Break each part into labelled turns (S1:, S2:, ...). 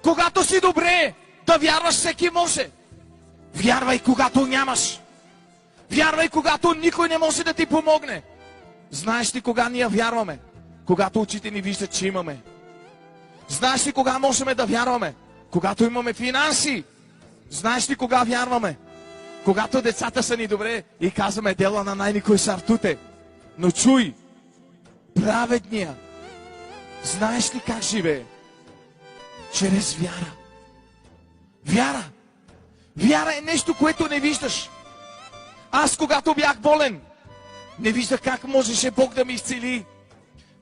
S1: Когато си добре, да вярваш всеки може. Вярвай, когато нямаш. Вярвай, когато никой не може да ти помогне. Знаеш ли кога ние вярваме? Когато очите ни виждат, че имаме. Знаеш ли кога можем да вярваме? Когато имаме финанси. Знаеш ли кога вярваме? Когато децата са ни добре и казваме дела на най-никой сартуте. Но чуй, праведния, знаеш ли как живее? Чрез вяра. Вяра. Вяра е нещо, което не виждаш. Аз, когато бях болен, не виждах как можеше Бог да ме изцели.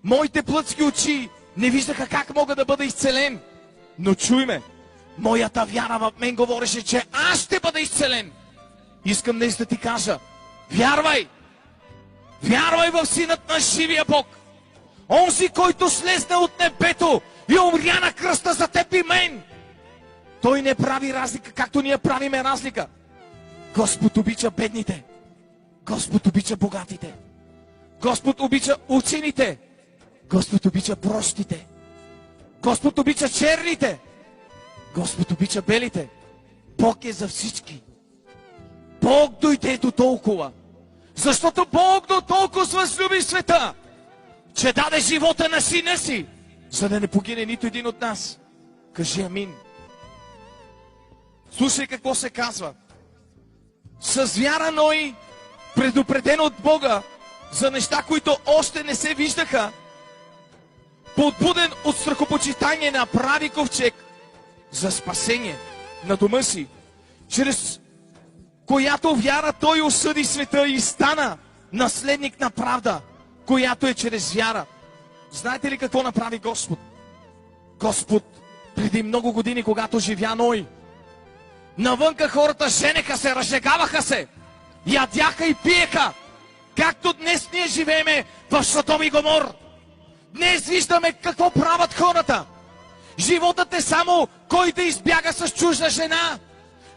S1: Моите плътски очи не виждаха как мога да бъда изцелен. Но чуй ме, моята вяра в мен говореше, че аз ще бъда изцелен. Искам днес да ти кажа, вярвай! Вярвай в Синът на живия Бог. Онзи, който слезна от небето и умря на кръста за теб и мен. Той не прави разлика, както ние правиме разлика. Господ обича бедните. Господ обича богатите. Господ обича учените. Господ обича простите. Господ обича черните. Господ обича белите. Бог е за всички. Бог дойде до толкова. Защото Бог до толкова възлюби света, че даде живота на сина си, за да не погине нито един от нас. Кажи амин. Слушай какво се казва. С вяра Ной, предупреден от Бога за неща, които още не се виждаха, подбуден от страхопочитание, направи ковчег за спасение на дома си, чрез която вяра той осъди света и стана наследник на правда, която е чрез вяра. Знаете ли какво направи Господ? Господ преди много години, когато живя Ной, навънка хората женеха се, разжегаваха се, ядяха и пиеха, както днес ние живееме в Содом и Гомор. Днес виждаме какво правят хората. Животът е само кой да избяга с чужда жена.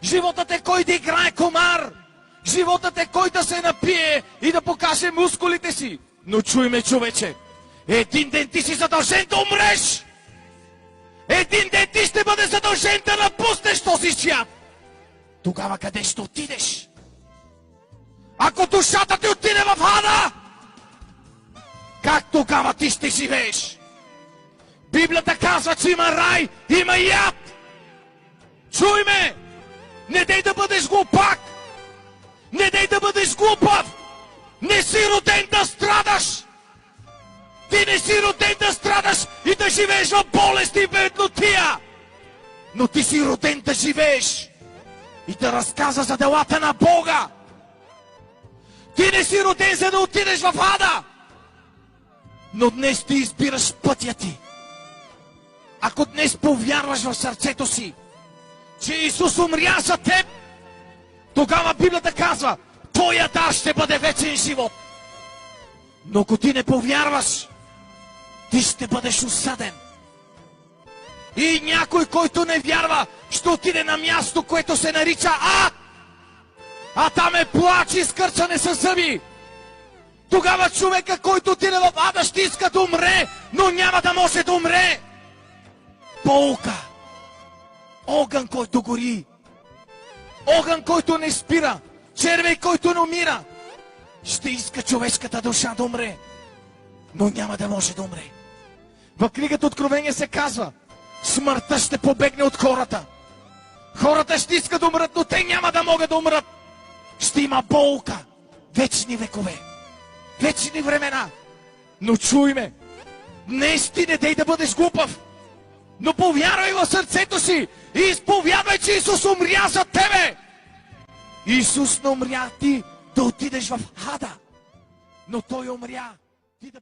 S1: Животът е кой да играе комар. Животът е кой да се напие и да покаже мускулите си. Но чуй ме, човече, един ден ти си задължен да умреш. Един ден ти ще бъде задължен да напуснеш този свят. Тогава къде ще отидеш? Ако душата ти отиде в ада, как тогава ти ще живееш? Библията казва, че има рай, има и ад. Чуй ме! Не дей да бъдеш глупак! Не дей да бъдеш глупав! Не си роден да страдаш! Ти не си роден да страдаш и да живееш в болест и беднотия! Но ти си роден да живееш и да разказва за делата на Бога! Ти не си роден за да отидеш в ада! Но днес ти избираш пътя ти. Ако днес повярваш в сърцето си, че Исус умря за теб, тогава Библията казва, твоя дар ще бъде вечен живот. Но ако ти не повярваш, ти ще бъдеш осъден. И някой, който не вярва, ще отиде на място, което се нарича ад. А там е плач и скърчане със зъби. Тогава човека, който отиде в ада, ще иска да умре, но няма да може да умре. Болка. Огън, който гори. Огън, който не спира. Червей, който не умира. Ще иска човешката душа да умре, но няма да може да умре. В книгата Откровение се казва, смъртта ще побегне от хората. Хората ще искат да умрат, но те няма да могат да умрат. Ще има болка. Вечни векове. Вечни времена. Но чуй ме, днес ти не дей да бъдеш глупав, но повярвай в сърцето си и изповядвай, че Исус умря за тебе. Исус не умря ти да отидеш в ада, но Той умря ти да